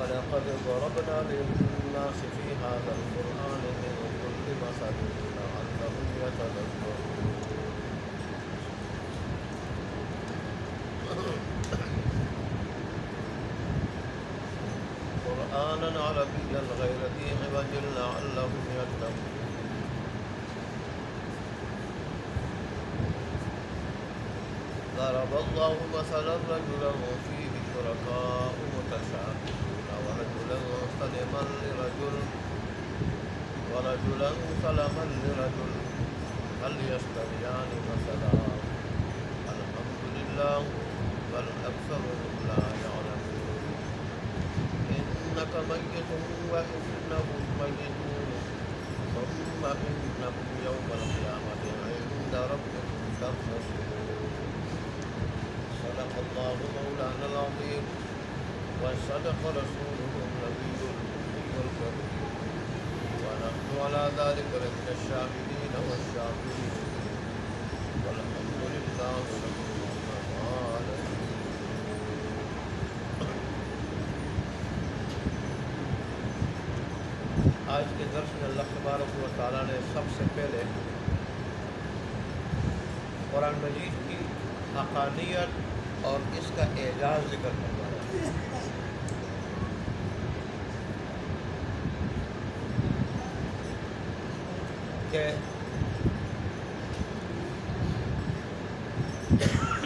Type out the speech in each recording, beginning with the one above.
ولقد ضربنا للناس في هذا القرآن من كل مثل لعلهم يتذكرون قرآنا عربيا غير ذي عوج لعلهم يتقون ضرب الله مثلا رجلا فيه شركاء متشاكسون ورجلا سلما لرجل هل يستويان مثلا الحمد لله بل أكثرهم لا يعلمون إنك ميت وإنهم ميتون ثم إنكم يوم القيامة عند ربكم تختصمون صدق الله مولانا العظيم وصدق رسوله النبي الأمي الكريم ونحن على ذلك لمن الشاهدين والشاكرين والحمد لله رب العالمين. آج کے درس میں اللہ تبارک و تعالیٰ نے سب سے پہلے قرآن مجید کی حقانیت اور اس کا اعجاز ذکر کروایا کہ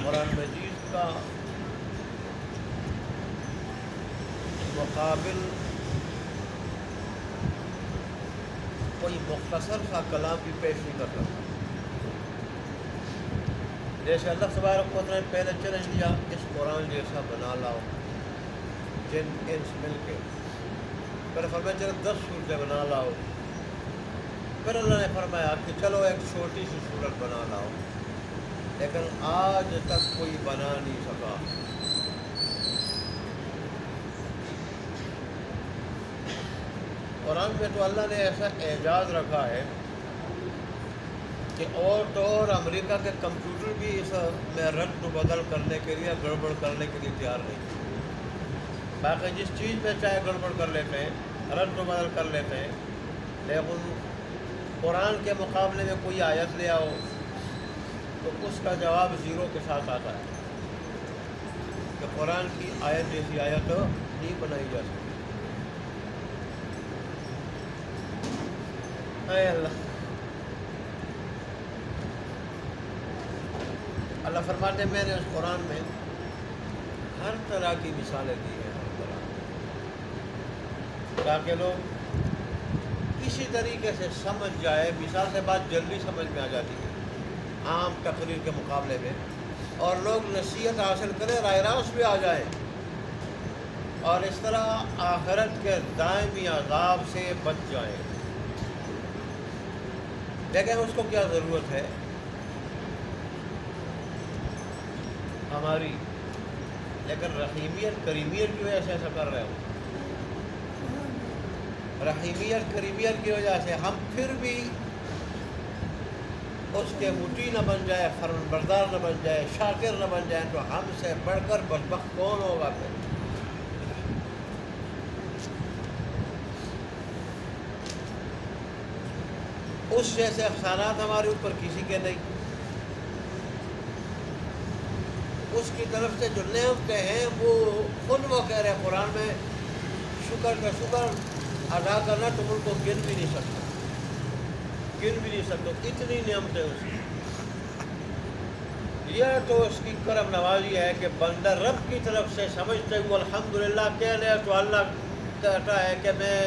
قرآن مجید کا مقابل کوئی مختصر سا کلام بھی پیش نہیں کر سکتا. جیسے اللہ تبارک و تعالیٰ نے پہلے چیلنج دیا اس قرآن جیسا بنا لاؤ جن انس مل کے، پھر فرمایا چلو 10 صورتیں بنا لاؤ، پھر اللہ نے فرمایا کہ چلو ایک چھوٹی سی صورت بنا لاؤ، لیکن آج تک کوئی بنا نہیں سکا. قرآن میں تو اللہ نے ایسا اعجاز رکھا ہے کہ اور تو اور امریکہ کے کمپیوٹر بھی اس میں رد و بدل کرنے کے لیے، گڑبڑ کرنے کے لیے تیار نہیں. باقی جس چیز میں چاہے گڑبڑ کر لیتے ہیں، رد و بدل کر لیتے ہیں، لیکن قرآن کے مقابلے میں کوئی آیت لے آؤ تو اس کا جواب زیرو کے ساتھ آتا ہے کہ قرآن کی آیت جیسی آیت نہیں بنائی جا سکتی. اے اللہ فرماتے ہیں میں نے اس قرآن میں ہر طرح کی مثالیں دی ہیں، ہر طرح، تاکہ لوگ کسی طریقے سے سمجھ جائے. مثال سے بات جلدی سمجھ میں آ جاتی ہے عام تقریر کے مقابلے میں، اور لوگ نصیحت حاصل کریں، رائے راست بھی آ جائیں، اور اس طرح آخرت کے دائمی عذاب سے بچ جائیں. لیکن اس کو کیا ضرورت ہے ہماری؟ لیکن رحیمیت کریمیت کی وجہ سے ایسا کر رہے ہو، رحیمیت کریمیت کی وجہ سے ہم پھر بھی اس کے مطیع نہ بن جائے، فرمانبردار نہ بن جائے، شاکر نہ بن جائے، تو ہم سے بڑھ کر بدبخت کون ہوگا پھر؟ اس جیسے احسانات ہمارے اوپر کسی کے نہیں. اس کی طرف سے جو نعمتیں ہیں وہ خود وہ کہہ رہے ہیں قرآن میں، شکر کا شکر ادا کرنا تم ان کو گن بھی نہیں سکتے، اتنی نعمتیں اس کی. یہ تو اس کی کرم نوازی ہے کہ بندہ رب کی طرف سے سمجھتے ہوئے الحمدللہ کہہ لے تو اللہ کہتا ہے کہ میں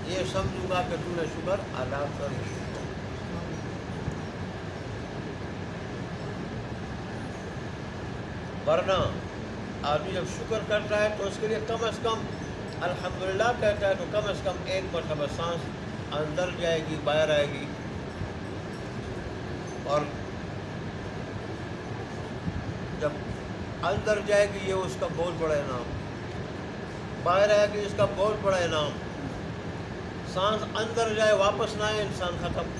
یہ سمجھوں گا کہ تو نے شکر ادا کر. ورنہ آدمی جب شکر کرتا ہے تو اس کے لیے کم از کم الحمدللہ کہتا ہے تو کم از کم ایک مرتبہ سانس اندر جائے گی، باہر آئے گی، اور جب اندر جائے گی یہ اس کا بہت بڑا انعام، باہر آئے گی اس کا بہت بڑا انعام. سانس اندر جائے واپس نہ آئے انسان ختم،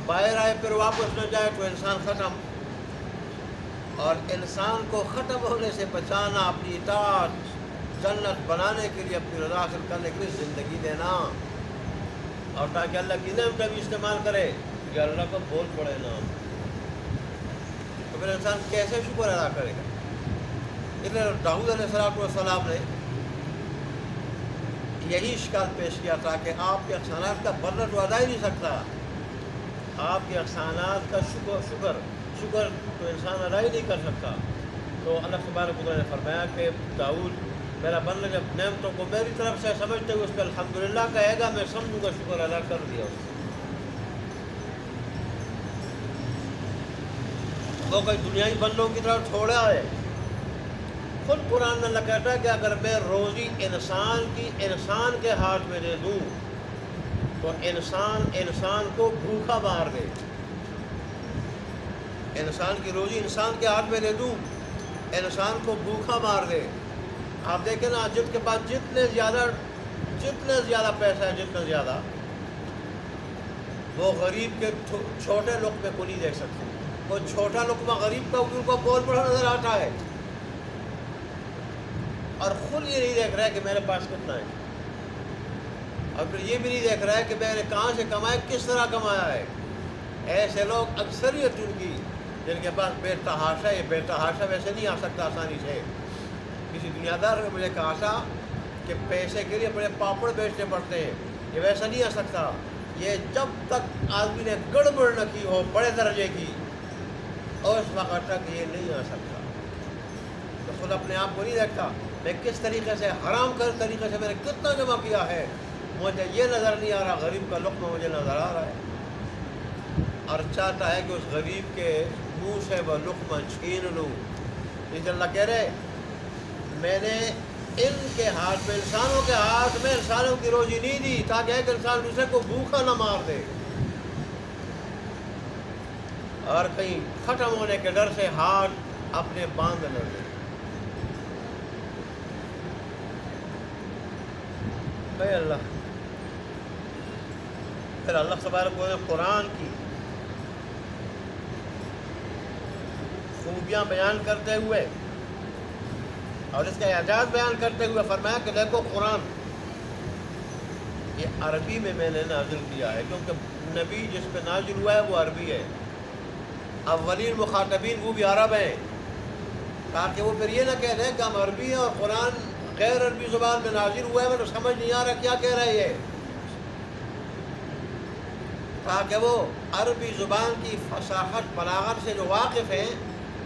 باہر آئے پھر واپس نہ جائے تو انسان ختم. اور انسان کو ختم ہونے سے بچانا اپنی اطاعت جنت بنانے کے لیے، اپنی رضا حاصل کرنے کے لیے زندگی دینا، اور تاکہ اللہ کی نعمت بھی استعمال کرے، یہ اللہ کا بہت بڑا انعام۔ تو پھر انسان کیسے شکر ادا کرے گا؟ اس لیے داؤد علیہ السلام نے یہی اشکال پیش کیا تھا کہ آپ کے احسانات کا بدلہ تو ادا ہی نہیں سکتا، آپ کے احسانات کا شکر تو انسان ادا ہی نہیں کر سکتا۔ تو اللہ تبارک و تعالیٰ نے فرمایا کہ داؤد میرا بندہ جب نعمتوں کو میری طرف سے سمجھتے ہوئے اس پہ الحمدللہ کہے گا، میں سمجھوں گا شکر ادا کر دیا اس نے۔ وہ کوئی دنیائی بندوں کی طرف تھوڑا ہے۔ خود قرآن میں اللہ کہتا ہے کہ اگر میں روزی انسان کے ہاتھ میں دے دوں تو انسان کو بھوکا مار دے۔ انسان کی روزی انسان کے ہاتھ میں دے دوں، انسان کو بھوکا مار دے۔ آپ دیکھیں نا، جن کے پاس جتنے زیادہ پیسہ ہے، جتنا زیادہ، وہ غریب کے چھوٹے لقمے کو نہیں دیکھ سکتے۔ وہ چھوٹا لقمہ غریب کا ان کو بہت بڑا نظر آتا ہے، اور خود یہ نہیں دیکھ رہا ہے کہ میرے پاس کتنا ہے، اور پھر یہ بھی نہیں دیکھ رہا ہے کہ میں نے کہاں سے کمایا، کس طرح کمایا ہے۔ ایسے لوگ اکثریت ان کی، جن کے پاس بے تحاشا ہے، بے تحاشا ویسے نہیں آ سکتا آسانی سے۔ کسی دنیا دار نے مجھے کہا تھا کہ پیسے کے لیے بڑے پاپڑ بیچنے پڑتے ہیں، یہ ویسا نہیں آ سکتا۔ یہ جب تک آدمی نے گڑبڑ نہ کی ہو بڑے درجے کی، اور اس وقت تک یہ نہیں آ سکتا۔ تو خود اپنے آپ کو نہیں دیکھتا، میں کس طریقے سے حرام طریقے سے میں نے کتنا جمع کیا ہے، مجھے یہ نظر نہیں آ رہا، غریب کا لقمہ مجھے نظر آ رہا ہے، اور چاہتا ہے کہ اس غریب کے منہ سے وہ لقمہ چھین لوں۔ لیکن اللہ کہہ رہے میں نے ان کے ہاتھ میں، انسانوں کے ہاتھ میں انسانوں کی روزی نہیں دی تاکہ ایک انسان دوسرے کو بھوکا نہ مار دے، اور کہیں ختم ہونے کے ڈر سے ہاتھ اپنے باندھ نہ دے۔ اللہ پھر اللہ تبارک و تعالیٰ قرآن کی خوبیاں بیان کرتے ہوئے اور اس کا اعجاز بیان کرتے ہوئے فرمایا کہ دیکھو قرآن یہ عربی میں نے نازل کیا ہے، کیونکہ نبی جس پہ نازل ہوا ہے وہ عربی ہے، اولین مخاطبین وہ بھی عرب ہیں، تاکہ وہ پھر یہ نہ کہہ دیں کہ ہم عربی ہیں اور قرآن غیر عربی زبان میں نازل ہوا ہے، میں تو سمجھ نہیں آ رہا کیا کہہ رہی ہے، تاکہ وہ عربی زبان کی فصاحت بلاغت سے جو واقف ہیں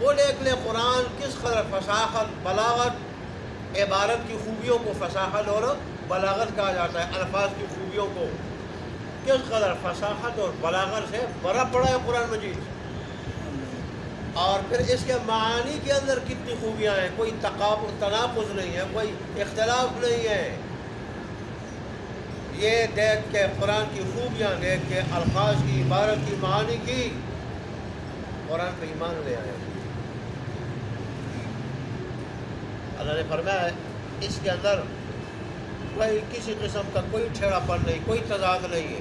وہ دیکھ لیں قرآن کس قدر فصاحت بلاغت، عبارت کی خوبیوں کو فصاحت اور بلاغت کہا جاتا ہے، الفاظ کی خوبیوں کو کس قدر فصاحت اور بلاغت سے بھرا پڑا ہے قرآن مجید، اور پھر اس کے معانی کے اندر کتنی خوبیاں ہیں، کوئی تناقض نہیں ہے، کوئی اختلاف نہیں ہے۔ یہ دیکھ کے قرآن کی خوبیاں دیکھ کے، الفاظ کی، عبارت کی، معانی کی، قرآن پہ ایمان لے آئے۔ اللہ نے فرمایا اس کے اندر کوئی کسی قسم کا کوئی ٹھیڑا پن نہیں، کوئی تضاد نہیں ہے،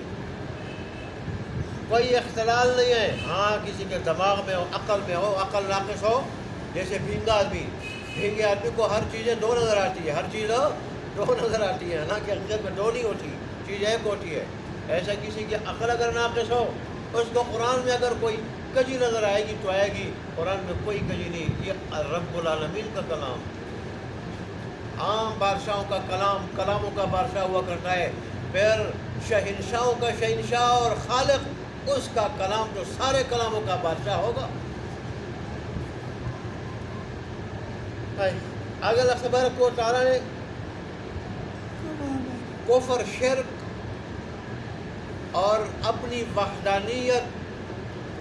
کوئی اختلال نہیں ہے۔ ہاں کسی کے دماغ میں ہو، عقل ناقص ہو، جیسے بھینگا آدمی، بھینگے آدمی کو ہر چیزیں دو نظر آتی ہے، ہر چیز دو نظر آتی ہے، نہ کہ حقیقت میں دو نہیں ہوتی، چیز ایک ہوتی ہے۔ ایسا کسی کی عقل اگر ناقص ہو، اس کو قرآن میں اگر کوئی کجی نظر آئے گی تو آئے گی، قرآن میں کوئی کجی نہیں، یہ رب العالمین کا کلام، عام بادشاہوں کا کلام، کلاموں کا بادشاہ ہوا کرتا ہے، پھر شہنشاہوں کا شہنشاہ اور خالق، اس کا کلام تو سارے کلاموں کا بادشاہ ہوگا۔ آگے اللہ تبارک و تعالیٰ نے کفر، شرک اور اپنی وحدانیت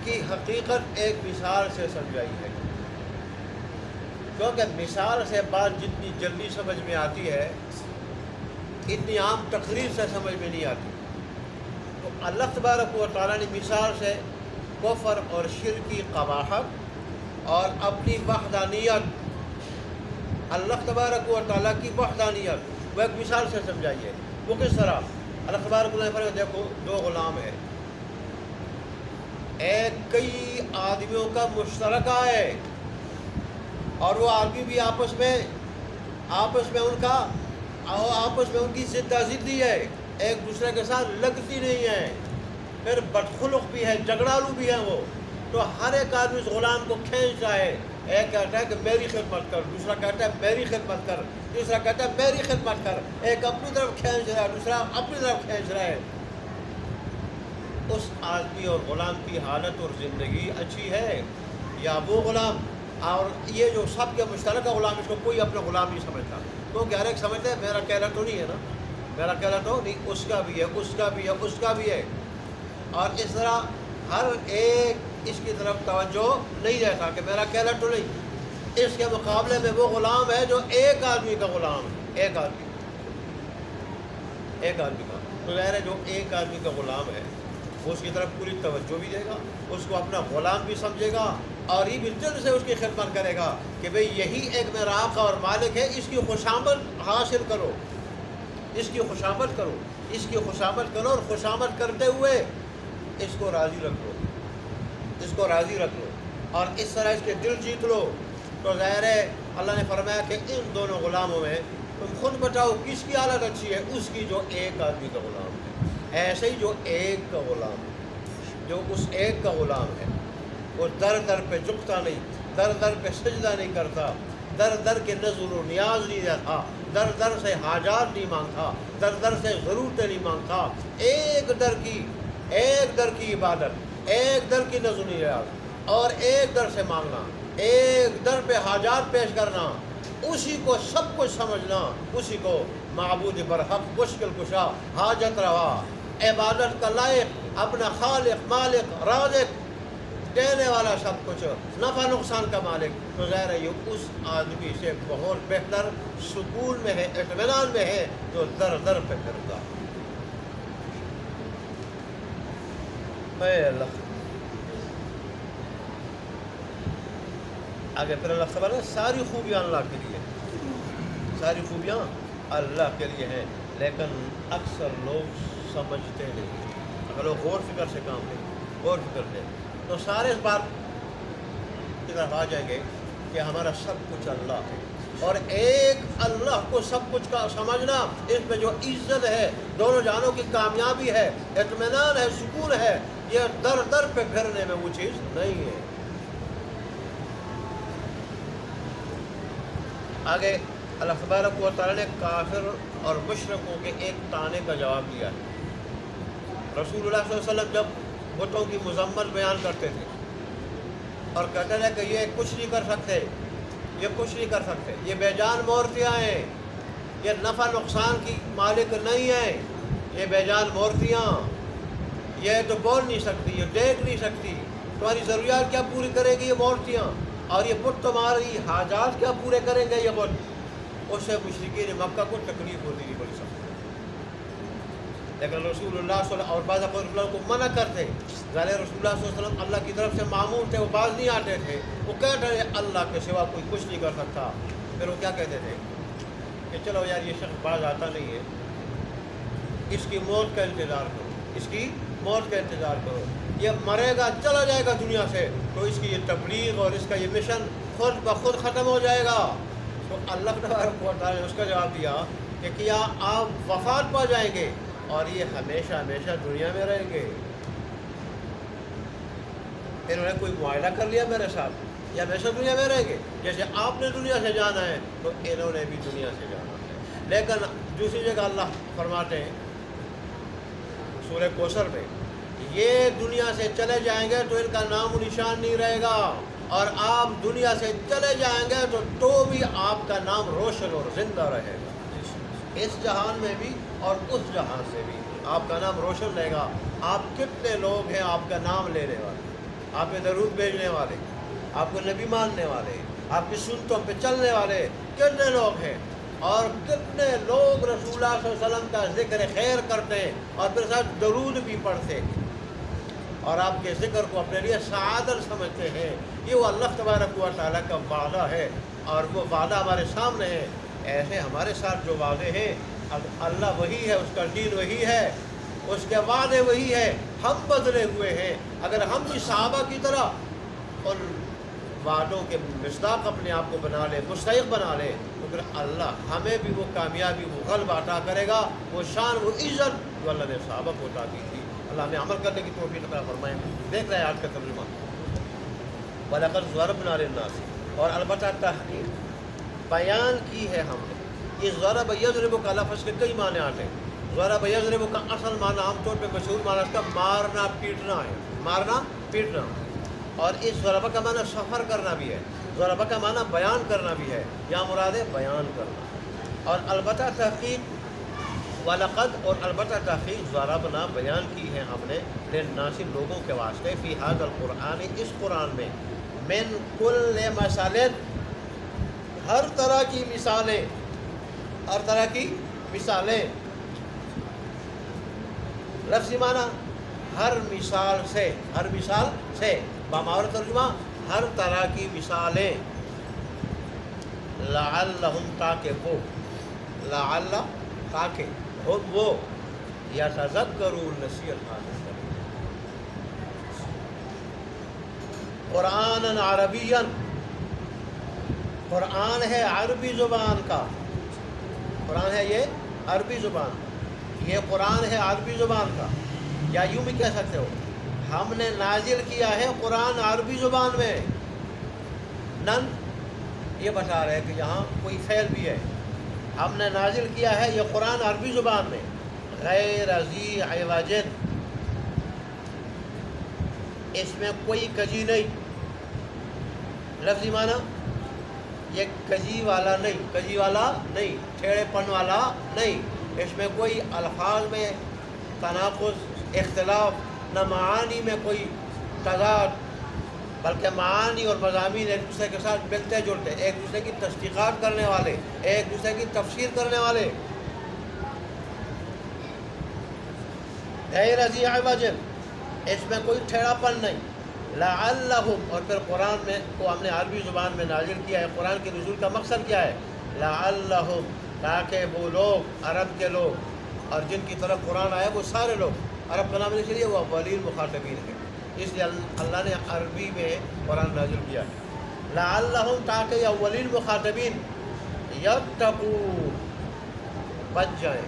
کی حقیقت ایک مثال سے سمجھائی ہے، کیونکہ مثال سے بات جتنی جلدی سمجھ میں آتی ہے اتنی عام تقریر سے سمجھ میں نہیں آتی۔ تو اللہ تبارک و تعالیٰ نے مثال سے کفر اور شرک کی قباحت اور اپنی وحدانیت، اللہ تبارک و تعالیٰ کی وحدانیت وہ ایک مثال سے سمجھائی ہے۔ وہ کس طرح؟ اللہ تبارک و تعالیٰ دیکھو دو غلام ہیں، ایک کئی آدمیوں کا مشترکہ ہے، اور وہ آدمی بھی آپس میں آپس میں ان کی ضدہ ضدی ہے، ایک دوسرے کے ساتھ لگتی نہیں ہے، پھر بدخلق بھی ہے، جھگڑالو بھی ہے وہ، تو ہر ایک آدمی اس غلام کو کھینچتا ہے، ایک کہتا ہے کہ میری خدمت کر، دوسرا کہتا ہے میری خدمت کر، تیسرا کہتا ہے میری خدمت کر، ایک اپنی طرف کھینچ رہا ہے، دوسرا اپنی طرف کھینچ رہا ہے۔ اس آدمی اور غلام کی حالت اور زندگی اچھی ہے یا وہ غلام؟ اور یہ جو سب کے مشترکہ غلام، اس کو کوئی اپنا غلام نہیں سمجھتا، کیونکہ ہر ایک سمجھتا ہے میرا کہنا تو نہیں ہے نا، میرا کہنا تو نہیں، اس کا بھی ہے، اس کا بھی ہے، اس کا بھی ہے، اور اس طرح ہر ایک اس کی طرف توجہ نہیں دیتا کہ میرا کہنا تو نہیں۔ اس کے مقابلے میں وہ غلام ہے جو ایک آدمی کا غلام ہے، ایک آدمی کا، تو ظاہر ہے جو ایک آدمی کا غلام ہے وہ اس کی طرف پوری توجہ بھی دے گا، اس کو اپنا غلام بھی سمجھے گا، اور یہ بھی دل سے اس کی خدمت کرے گا کہ بھئی یہی ایک میرا آقا اور مالک ہے، اس کی خوشامد حاصل کرو، اس کی خوشامد کرو، اس کی خوشامد کرو، اور خوشامد کرتے ہوئے اس کو راضی رکھ لو، اس کو راضی رکھ لو، اور اس طرح اس کے دل جیت لو۔ تو ظاہر ہے اللہ نے فرمایا کہ ان دونوں غلاموں میں تم خود بتاؤ کس کی حالت اچھی ہے؟ اس کی جو ایک آدمی کا غلام ہے۔ ایسے ہی جو ایک کا غلام ہے، جو اس ایک کا غلام ہے، وہ در در پہ جھکتا نہیں، در در پہ سجدہ نہیں کرتا، در در کے نظر و نیاز نہیں دیتا، در در سے حاجات نہیں مانگتا، در در سے ضرورتیں نہیں مانگتا، ایک در کی عبادت، ایک در کی نظر و نیاز، اور ایک در سے مانگنا، ایک در پہ حاجات پیش کرنا، اسی کو سب کچھ سمجھنا، اسی کو معبود برحق، مشکل کشا، حاجت روا، عبادت کا لائق، اپنا خالق، مالک، رازق، دینے والا، سب کچھ، نفع نقصان کا مالک، تو ظاہر ہے یہ اس آدمی سے بہت بہتر سکون میں ہے، اطمینان میں ہے، جو در در پہ پھرتا۔ اے اللہ، آگے پھر اللہ خبر ہے ساری خوبیاں اللہ کے لیے، ساری خوبیاں اللہ کے لیے ہیں، لیکن اکثر لوگ سمجھتے نہیں۔ اگر لوگ غور فکر سے کام لیں، غور فکر لیں، تو سارے اس بات کی طرف آ جائیں گے کہ ہمارا سب کچھ اللہ ہے، اور ایک اللہ کو سب کچھ کا سمجھنا، اس میں جو عزت ہے، دونوں جہانوں کی کامیابی ہے، اطمینان ہے، سکون ہے، یہ در در پہ پھرنے میں وہ چیز نہیں ہے۔ آگے اللہ تبارک و تعالیٰ نے کافر اور مشرکوں کے ایک طعنے کا جواب دیا ہے۔ رسول اللہ صلی اللہ علیہ وسلم جب بتوں کی مذمت بیان کرتے تھے اور کہتے تھے کہ یہ کچھ نہیں کر سکتے، یہ کچھ نہیں کر سکتے، یہ بے جان مورتیاں ہیں، یہ نفع نقصان کی مالک نہیں ہیں، یہ بے جان مورتیاں، یہ تو بول نہیں سکتی، یہ دیکھ نہیں سکتی، تمہاری ضروریات کیا پوری کرے گی یہ مورتیاں، اور یہ بت تمہاری حاجات کیا پورے کریں گے یہ بت۔ اس سے مشرکین مکہ کو تکلیف ہوتی تھی بڑی سخت، لیکن رسول اللہ صلی اللہ علیہ وسلم اور بعض اللہ کو منع کرتے، ظاہر رسول اللہ صلی اللہ علیہ وسلم اللہ کی طرف سے معمول تھے، وہ باز نہیں آتے تھے، وہ کہتے تھے اللہ کے سوا کوئی کچھ نہیں کر سکتا۔ پھر وہ کیا کہتے تھے کہ چلو یار یہ شخص باز آتا نہیں ہے، اس کی موت کا انتظار کرو، اس کی موت کا انتظار کرو، یہ مرے گا چلا جائے گا دنیا سے، تو اس کی یہ تبلیغ اور اس کا یہ مشن خود بخود ختم ہو جائے گا۔ تو اللہ تبارک و تعالیٰ نے اس کا جواب دیا کہ کیا آپ وفات پا جائیں گے اور یہ ہمیشہ ہمیشہ دنیا میں رہیں گے؟ انہوں نے کوئی معاہدہ کر لیا میرے ساتھ، یا ہمیشہ دنیا میں رہیں گے؟ جیسے آپ نے دنیا سے جانا ہے تو انہوں نے بھی دنیا سے جانا ہے۔ لیکن دوسری جگہ اللہ فرماتے ہیں سورہ کوثر میں، یہ دنیا سے چلے جائیں گے تو ان کا نام و نشان نہیں رہے گا، اور آپ دنیا سے چلے جائیں گے تو بھی آپ کا نام روشن اور زندہ رہے گا، اس جہان میں بھی اور اس جہان سے بھی آپ کا نام روشن رہے گا۔ آپ کتنے لوگ ہیں آپ کا نام لینے والے، آپ پہ درود بھیجنے والے، آپ کو نبی ماننے والے، آپ کی سنتوں پہ چلنے والے کتنے لوگ ہیں، اور کتنے لوگ رسول اللہ صلی اللہ علیہ وسلم کا ذکر خیر کرتے ہیں اور پھر ساتھ درود بھی پڑھتے ہیں اور آپ کے ذکر کو اپنے لیے سعادت سمجھتے ہیں۔ یہ وہ اللہ تبارک و تعالیٰ کا وعدہ ہے، اور وہ وعدہ ہمارے سامنے ہے۔ ایسے ہمارے ساتھ جو وعدے ہیں، اللہ وہی ہے، اس کا دین وہی ہے، اس کے وعدے وہی ہے، ہم بدلے ہوئے ہیں۔ اگر ہم بھی صحابہ کی طرح ان وعدوں کے مصداق اپنے آپ کو بنا لیں، مستحق بنا لیں، تو پھر اللہ ہمیں بھی وہ کامیابی، وہ غلبہ عطا کرے گا، وہ شان، وہ عزت جو اللہ نے صحابہ کو عطا کی تھی۔ اللہ ہمیں عمل کرنے کی توفیق عطا فرمائے۔ دیکھ رہے ہیں آج کا ترجمہ، وَلَقَدْ ضَرَبْنَا لِلنَّاسِ، اور البتہ تحقیق بیان کی ہے ہم نے۔ یہ ضرب یضرب کا لفظ کے کئی معنی آتے ہیں۔ ضرب یضرب کا اصل معنی عام طور پہ مشہور معنی اس کا مارنا پیٹنا ہے، مارنا پیٹنا، اور اس ضرب کا معنی سفر کرنا بھی ہے، ضرب کا معنی بیان کرنا بھی ہے، یا مراد ہے بیان کرنا۔ اور البتہ تحقیق وَلَقَدْ، اور البتہ تحقیق ضربنا بیان کی ہے ہم نے للناس لوگوں کے واسطے، فی ھذا القرآن اس قرآن میں، من کل مثل ہر طرح کی مثالیں، ہر طرح کی مثالیں، لفظی معنی ہر مثال سے، ہر مثال سے، باماور ترجمہ ہر طرح کی مثالیں، لعلہم تاکہ وہ، لعل تاکہ خود وہ، یتذکرون نصیحت حاصل کریں۔ قرآن عربیا، قرآن ہے عربی زبان کا، قرآن ہے یہ عربی زبان، یہ قرآن ہے عربی زبان کا، یا یوں بھی کہہ سکتے ہو ہم نے نازل کیا ہے قرآن عربی زبان میں۔ نن یہ بتا رہے کہ یہاں کوئی فعل بھی ہے، ہم نے نازل کیا ہے یہ قرآن عربی زبان میں، غیر ذی عوج، اس میں کوئی کجی نہیں، لفظی معنی یہ کجی والا نہیں، کجی والا نہیں، ٹھیڑے پن والا نہیں، اس میں کوئی الفاظ میں تناقض، اختلاف، نہ معانی میں کوئی تضاد، بلکہ معانی اور مضامین ایک دوسرے کے ساتھ ملتے جلتے، ایک دوسرے کی تصدیقات کرنے والے، ایک دوسرے کی تفسیر کرنے والے، غیر ذی عوج، اس میں کوئی ٹھیڑا پن نہیں، لعلہم، اور پھر قرآن میں کو ہم نے عربی زبان میں نازل کیا ہے۔ قرآن کے نزول کا مقصد کیا ہے؟ لعلہم، تاکہ وہ لوگ، عرب کے لوگ، اور جن کی طرف قرآن آیا وہ سارے لوگ، عرب کا نام اس لیے وہ اولین مخاطبین ہے، اس لیے اللہ نے عربی میں قرآن نازل کیا ہے۔ لعلہم، تاکہ یہ اولین مخاطبین، یتقون، بچ جائیں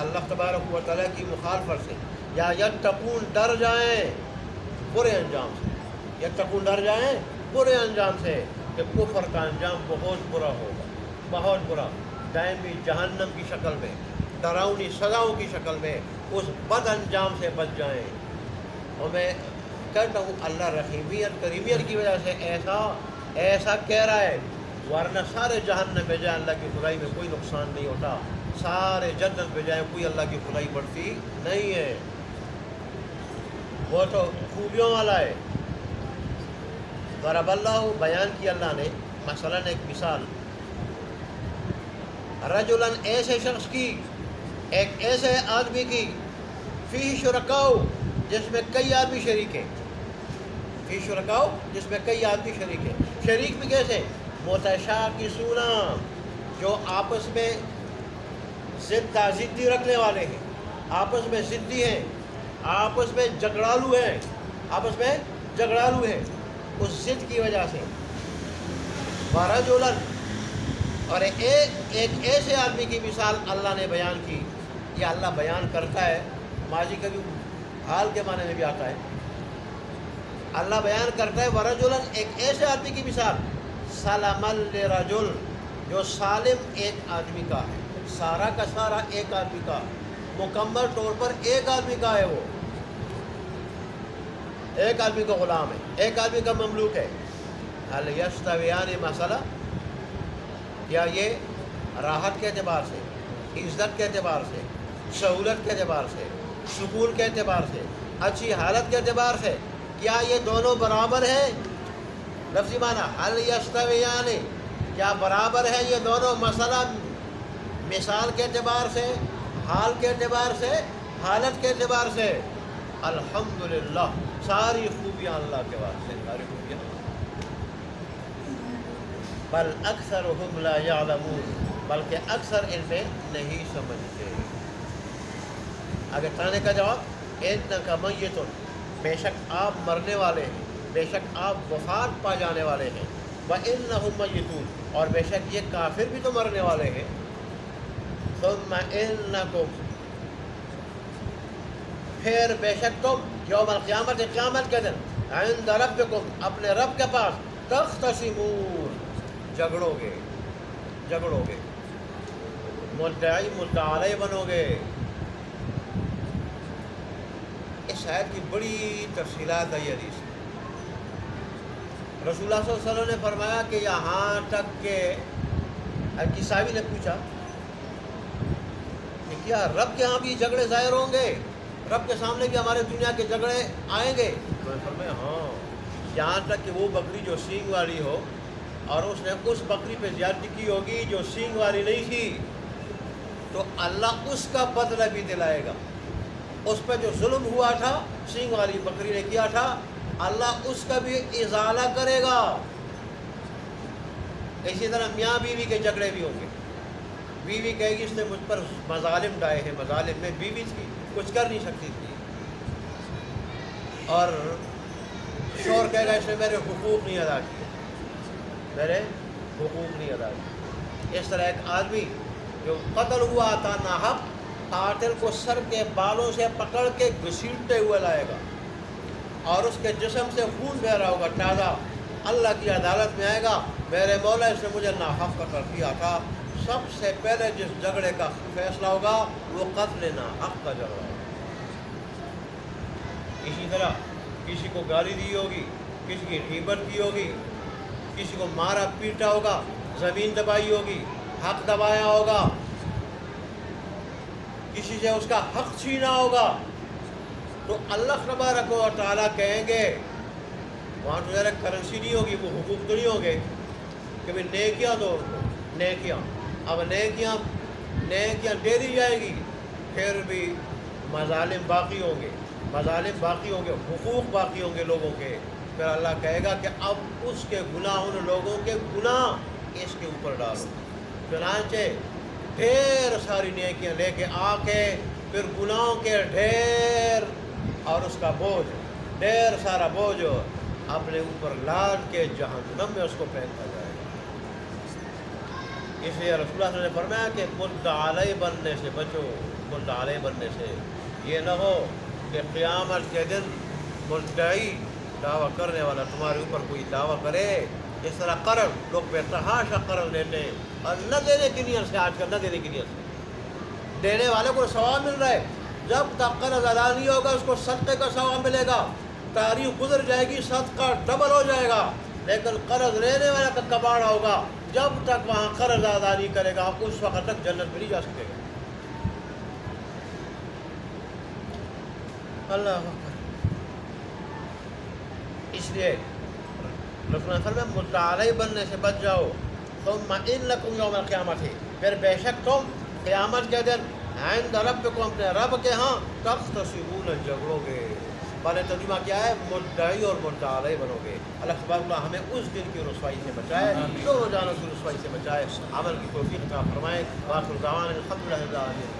اللہ تبارک و تعالیٰ کی مخالفت سے، یا یتقون، ڈر جائیں برے انجام سے، یتقون، ڈر جائیں برے انجام سے، کہ کفر کا انجام بہت برا ہوگا، بہت برا، دائمی جہنم کی شکل میں، ڈراؤنی سزاؤں کی شکل میں، اس بد انجام سے بچ جائیں۔ اور میں کہتا ہوں اللہ رحیمیت کریمیت کی وجہ سے ایسا کہہ رہا ہے، ورنہ سارے جہنم میں جائیں اللہ کی خدائی میں کوئی نقصان نہیں ہوتا، سارے جنت میں جائیں کوئی اللہ کی خدائی بڑھتی نہیں ہے، وہ تو خوبیوں والا ہے۔ ضرب اللہ، بیان کی اللہ نے، مثلا ایک مثال، رجلاً، ایسے شخص کی، ایک ایسے آدمی کی، فیہ شرکاء، جس میں کئی آدمی شریک ہیں، فیہ شرکاء، جس میں کئی آدمی شریک ہیں، شریک بھی کیسے؟ متشاکسون، جو آپس میں ضدی رکھنے والے ہیں، آپس میں ضدی ہیں، آپس میں جھگڑالو ہیں، آپس میں جھگڑالو ہیں، اس ضد کی وجہ سے۔ ورجلاً، اور ایک ایسے آدمی کی مثال اللہ نے بیان کی، یہ اللہ بیان کرتا ہے، ماضی کا بھی حال کے معنی میں بھی آتا ہے، اللہ بیان کرتا ہے ورجلاً، ایک ایسے آدمی کی مثال، سلما لرجل، جو سالم ایک آدمی کا ہے، سارا کا سارا ایک آدمی کا، مکمل طور پر ایک آدمی کا ہے، وہ ایک آدمی کا غلام ہے، ایک آدمی کا مملوک ہے۔ هل یستویان، مسئلہ کیا یہ راحت کے اعتبار سے، عزت کے اعتبار سے، سہولت کے اعتبار سے، سکون کے اعتبار سے، اچھی حالت کے اعتبار سے، کیا یہ دونوں برابر ہیں؟ لفظی معنی هل یستویان، کیا برابر ہے یہ دونوں، مسئلہ مثال کے اعتبار سے، حال کے اعتبار سے، حالت کے اعتبار سے؟ الحمدللہ، ساری خوبیاں اللہ کے واسطے، ساری خوبیاں، بل اکثرهم لا یعلمون، بلکہ اکثر ان میں نہیں سمجھتے۔ آگے تانے کا جواب، انک میت، بے شک آپ مرنے والے ہیں، بے شک آپ وفات پا جانے والے ہیں، وَإِنَّهُمْ مَيِّتُونَ، اور بے شک یہ کافر بھی تو مرنے والے ہیں. ثُمَّ إِنَّكُمْ، پھر بے شک تم یوم القیامت، قیامت کے دن، عند ربکم، اپنے رب کے پاس، تختصمون، جھگڑو گے، مدعی مدعا علیہ بنو گے. اس آیت کی بڑی تفصیلات ہے. یہ حدیث رسول اللہ صلی اللہ علیہ وسلم نے فرمایا کہ یہاں تک کہ صحابی نے پوچھا کہ کیا رب کے ہاں بھی جھگڑے ظاہر ہوں گے، رب کے سامنے بھی ہمارے دنیا کے جھگڑے آئیں گے؟ تو نے فرمایا ہاں، یہاں تک کہ وہ بکری جو سینگ والی ہو اور اس نے اس بکری پہ زیادتی کی ہوگی جو سینگ والی نہیں تھی، تو اللہ اس کا بدلہ بھی دلائے گا. اس پہ جو ظلم ہوا تھا سینگ والی بکری نے کیا تھا، اللہ اس کا بھی ازالہ کرے گا. اسی طرح میاں بیوی کے جھگڑے بھی ہوں گے. بیوی کہے گی اس نے مجھ پر مظالم ڈائے ہیں، مظالم میں بیوی تھی، کچھ کر نہیں سکتی تھی، اور شوہر کہے گا اس نے میرے حقوق نہیں ادا کیے، اس طرح ایک آدمی جو قتل ہوا تھا ناحق، قاتل کو سر کے بالوں سے پکڑ کے گھسیٹتے ہوئے لائے گا اور اس کے جسم سے خون بہہ رہا ہوگا تازہ. اللہ کی عدالت میں آئے گا، میرے مولا اس نے مجھے ناحق قتل کیا تھا. سب سے پہلے جس جھگڑے کا فیصلہ ہوگا وہ قتل ناحق کا جھگڑا ہوگا. اسی طرح کسی کو گالی دی ہوگی، کسی کی غیبت کی ہوگی، کسی کو مارا پیٹا ہوگا، زمین دبائی ہوگی، حق دبایا ہوگا، کسی سے اس کا حق چھینا ہوگا، تو اللہ تبارک و تعالیٰ کہیں گے وہاں تو ذرا کرنسی نہیں ہوگی، وہ حقوق تو نہیں ہوگے کہ بھائی نیکیاں دو ان کو، نیکیاں. اب نیکیاں دے دی جائے گی، پھر بھی مظالم باقی ہوں گے، حقوق باقی ہوں گے لوگوں کے. پھر اللہ کہے گا کہ اب اس کے گناہ، ان لوگوں کے گناہ اس کے اوپر ڈالو. چنانچہ ڈھیر ساری نیکیاں لے کے آ کے پھر گناہوں کے ڈھیر اور اس کا بوجھ، ڈھیر سارا بوجھ اپنے اوپر لاد کے جہنم میں اس کو پھینکا جائے گا. اس لیے رسول اللہ صلی اللہ علیہ وسلم نے فرمایا کہ مدعا علیہ بننے سے بچو. مدعا علیہ بننے سے یہ نہ ہو کہ قیامت کے دن مدعی، دعویٰ کرنے والا تمہارے اوپر کوئی دعویٰ کرے. اس طرح قرض لوگ بے تحاشا قرض لیتے ہیں اور نہ دینے کی نیت سے، آج کل نہ دینے کی نیت سے دینے والے کو ثواب مل رہا ہے. جب تک قرض ادا نہیں ہوگا اس کو صدقے کا ثواب ملے گا. تاریخ گزر جائے گی، صدقہ ڈبل ہو جائے گا. لیکن قرض لینے والا کا کباڑا ہوگا، جب تک وہاں قرض ادا نہیں کرے گا اس وقت تک جنت میں نہیں جا سکے گا. اللہ اکبر. اس لیے رسول اللہ صلی اللہ علیہ وسلم مدعا علیہ بننے سے بچ جاؤ. ثم انکم یوم القیامت، پھر بے شک تم قیامت کے دن عند ربکم، اپنے رب کے ہاں، تختصمون، جھگڑو گے. بارے ترجمہ کیا ہے؟ مدعی اور مدعا علیہ بنو گے. اللہ تبارک و تعالیٰ ہمیں اس دن کی رسوائی سے بچائے، دونوں جانوں کی رسوائی سے بچائے، عمل کی توفیق عطا فرمائے. وآخر دعوانا الحمد للہ رب العالمین.